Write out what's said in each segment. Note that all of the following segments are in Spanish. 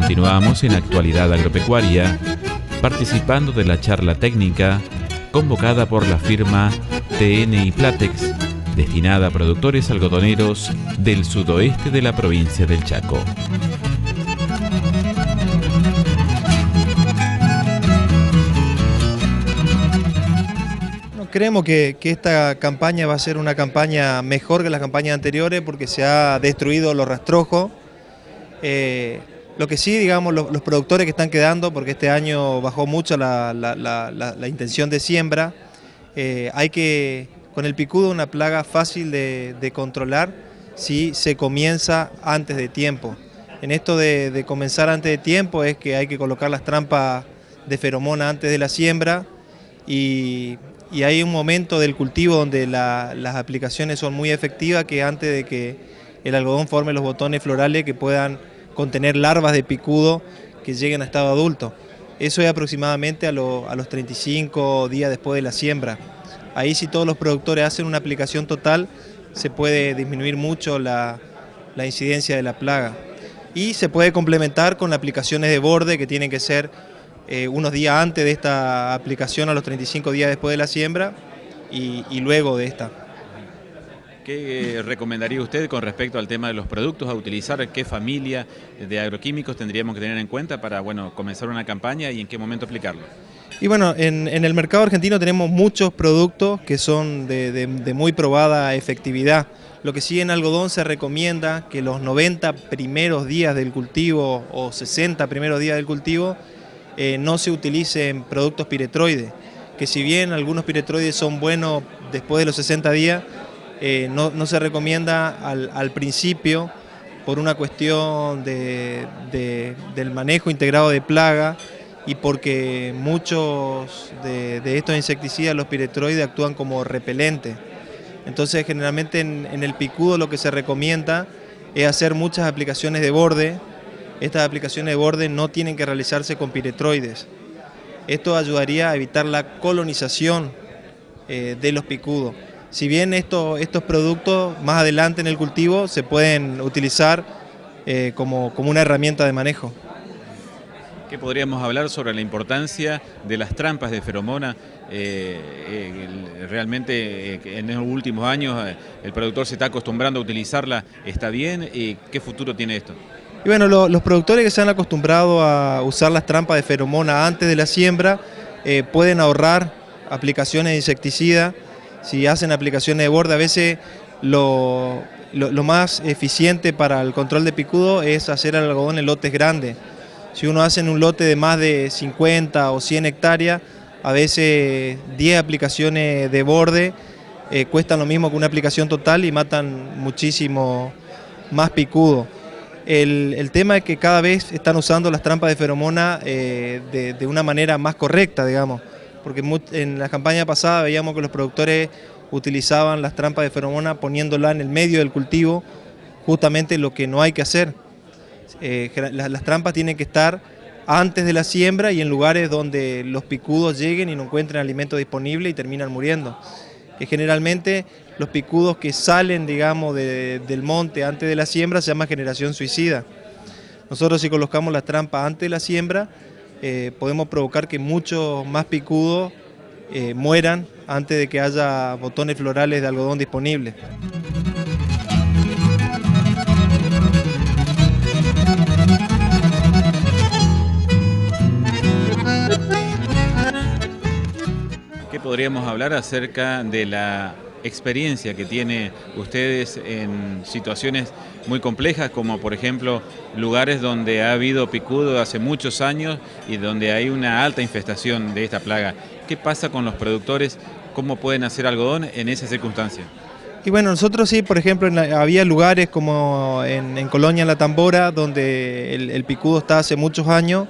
Continuamos en Actualidad Agropecuaria, participando de la charla técnica convocada por la firma TN y Platex, destinada a productores algodoneros del sudoeste de la provincia del Chaco. Creemos que esta campaña va a ser una campaña mejor que las campañas anteriores porque se ha destruido los rastrojos. Lo que sí, digamos, los productores que están quedando, porque este año bajó mucho la intención de siembra, hay que, con el picudo, una plaga fácil de controlar si se comienza antes de tiempo. En esto de comenzar antes de tiempo es que hay que colocar las trampas de feromona antes de la siembra y hay un momento del cultivo donde las aplicaciones son muy efectivas, que antes de que el algodón forme los botones florales que puedan contener larvas de picudo que lleguen a estado adulto. Eso es aproximadamente a los 35 días después de la siembra. Ahí, si todos los productores hacen una aplicación total, se puede disminuir mucho la incidencia de la plaga. Y se puede complementar con aplicaciones de borde que tienen que ser unos días antes de esta aplicación, a los 35 días después de la siembra y luego de esta. ¿Qué recomendaría usted con respecto al tema de los productos a utilizar? ¿Qué familia de agroquímicos tendríamos que tener en cuenta para comenzar una campaña y en qué momento aplicarlo? Y bueno, en el mercado argentino tenemos muchos productos que son de muy probada efectividad. Lo que sí, en algodón se recomienda que los 90 primeros días del cultivo o 60 primeros días del cultivo no se utilicen productos piretroides, que si bien algunos piretroides son buenos después de los 60 días, no se recomienda al principio por una cuestión del manejo integrado de plaga y porque muchos de estos insecticidas, los piretroides, actúan como repelentes. Entonces, generalmente en el picudo lo que se recomienda es hacer muchas aplicaciones de borde. Estas aplicaciones de borde no tienen que realizarse con piretroides. Esto ayudaría a evitar la colonización de los picudos. Si bien estos productos más adelante en el cultivo se pueden utilizar como una herramienta de manejo. ¿Qué podríamos hablar sobre la importancia de las trampas de feromona? Realmente en los últimos años el productor se está acostumbrando a utilizarla. ¿Está bien? ¿Qué futuro tiene esto? Y bueno, los productores que se han acostumbrado a usar las trampas de feromona antes de la siembra pueden ahorrar aplicaciones de insecticida. Si hacen aplicaciones de borde, a veces lo más eficiente para el control de picudo es hacer el algodón en lotes grandes. Si uno hace en un lote de más de 50 o 100 hectáreas, a veces 10 aplicaciones de borde cuestan lo mismo que una aplicación total y matan muchísimo más picudo. El tema es que cada vez están usando las trampas de feromona de una manera más correcta, digamos, porque en la campaña pasada veíamos que los productores utilizaban las trampas de feromona poniéndola en el medio del cultivo, justamente lo que no hay que hacer. Las trampas tienen que estar antes de la siembra y en lugares donde los picudos lleguen y no encuentren alimento disponible y terminan muriendo. Generalmente los picudos que salen, digamos, del monte antes de la siembra se llama generación suicida. Nosotros, si colocamos las trampas antes de la siembra, podemos provocar que muchos más picudos mueran antes de que haya botones florales de algodón disponibles. ¿Qué podríamos hablar acerca de la experiencia que tienen ustedes en situaciones muy complejas, como por ejemplo lugares donde ha habido picudo hace muchos años y donde hay una alta infestación de esta plaga? ¿Qué pasa con los productores? ¿Cómo pueden hacer algodón en esas circunstancias? Y bueno, nosotros sí, por ejemplo, había lugares como en Colonia La Tambora, donde el picudo está hace muchos años,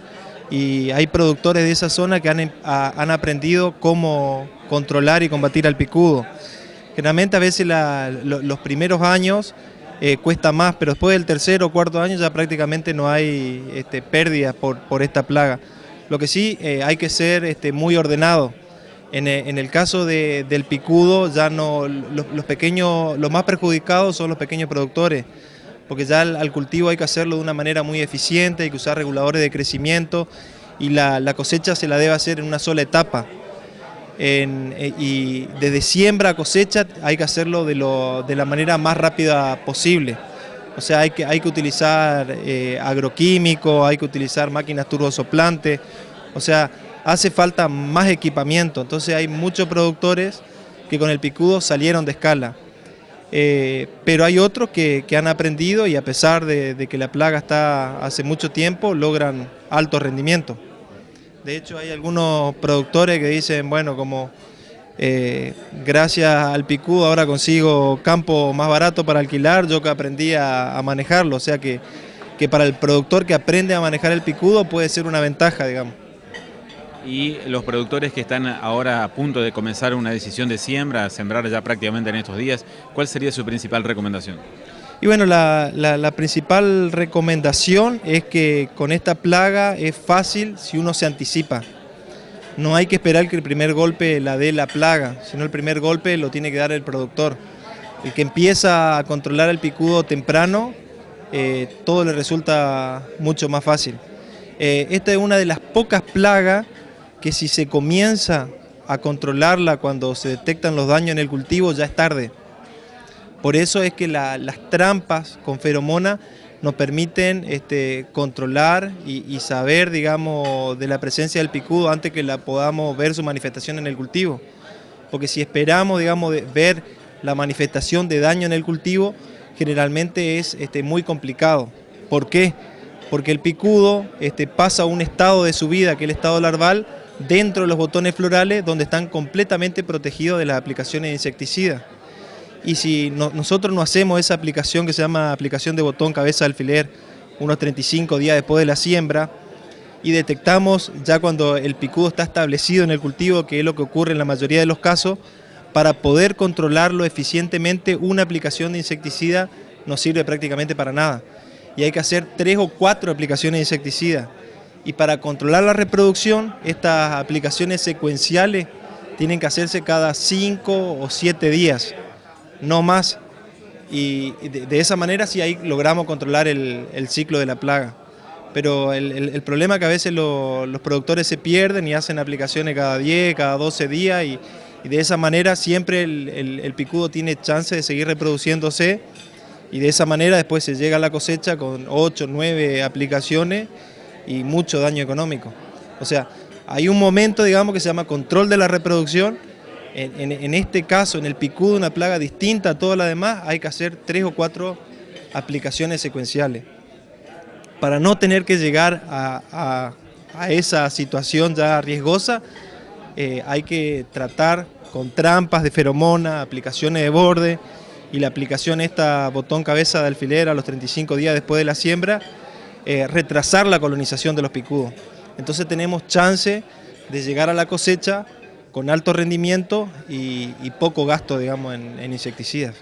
y hay productores de esa zona que han aprendido cómo controlar y combatir al picudo. Generalmente a veces los primeros años cuesta más, pero después del tercer o cuarto año ya prácticamente no hay pérdidas por esta plaga. Lo que sí, hay que ser muy ordenado. En el caso del picudo, ya no, los más perjudicados son los pequeños productores, porque ya al cultivo hay que hacerlo de una manera muy eficiente, hay que usar reguladores de crecimiento y la cosecha se la debe hacer en una sola etapa. Y desde siembra a cosecha hay que hacerlo de la manera más rápida posible. O sea, hay que utilizar agroquímicos, hay que utilizar máquinas turbosoplantes, o sea, hace falta más equipamiento. Entonces hay muchos productores que con el picudo salieron de escala. Pero hay otros que han aprendido y a pesar de que la plaga está hace mucho tiempo, logran alto rendimiento. De hecho, hay algunos productores que dicen, bueno, como gracias al picudo ahora consigo campo más barato para alquilar, yo que aprendí a manejarlo, o sea que para el productor que aprende a manejar el picudo puede ser una ventaja, digamos. Y los productores que están ahora a punto de comenzar una decisión de siembra, sembrar ya prácticamente en estos días, ¿cuál sería su principal recomendación? Y bueno, la principal recomendación es que con esta plaga es fácil si uno se anticipa. No hay que esperar que el primer golpe la dé la plaga, sino el primer golpe lo tiene que dar el productor. El que empieza a controlar el picudo temprano, todo le resulta mucho más fácil. Esta es una de las pocas plagas que si se comienza a controlarla cuando se detectan los daños en el cultivo ya es tarde. Por eso es que las trampas con feromona nos permiten controlar y saber, digamos, de la presencia del picudo antes que la podamos ver su manifestación en el cultivo. Porque si esperamos, digamos, ver la manifestación de daño en el cultivo, generalmente es muy complicado. ¿Por qué? Porque el picudo pasa a un estado de su vida, que es el estado larval, dentro de los botones florales, donde están completamente protegidos de las aplicaciones de insecticidas. Y si nosotros no hacemos esa aplicación que se llama aplicación de botón cabeza de alfiler unos 35 días después de la siembra y detectamos ya cuando el picudo está establecido en el cultivo, que es lo que ocurre en la mayoría de los casos, para poder controlarlo eficientemente una aplicación de insecticida no sirve prácticamente para nada. Y hay que hacer 3 o 4 aplicaciones de insecticida. Y para controlar la reproducción, estas aplicaciones secuenciales tienen que hacerse cada 5 o 7 días. No más, y de esa manera sí ahí logramos controlar el ciclo de la plaga. Pero el problema es que a veces los productores se pierden y hacen aplicaciones cada 10, cada 12 días y de esa manera siempre el picudo tiene chance de seguir reproduciéndose y de esa manera después se llega a la cosecha con 8, 9 aplicaciones y mucho daño económico. O sea, hay un momento, digamos, que se llama control de la reproducción. En este caso, en el picudo, una plaga distinta a todas las demás, hay que hacer 3 o 4 aplicaciones secuenciales. Para no tener que llegar a esa situación ya riesgosa, hay que tratar con trampas de feromona, aplicaciones de borde y la aplicación esta botón cabeza de alfiler a los 35 días después de la siembra, retrasar la colonización de los picudos. Entonces tenemos chance de llegar a la cosecha con alto rendimiento y poco gasto, digamos, en insecticidas.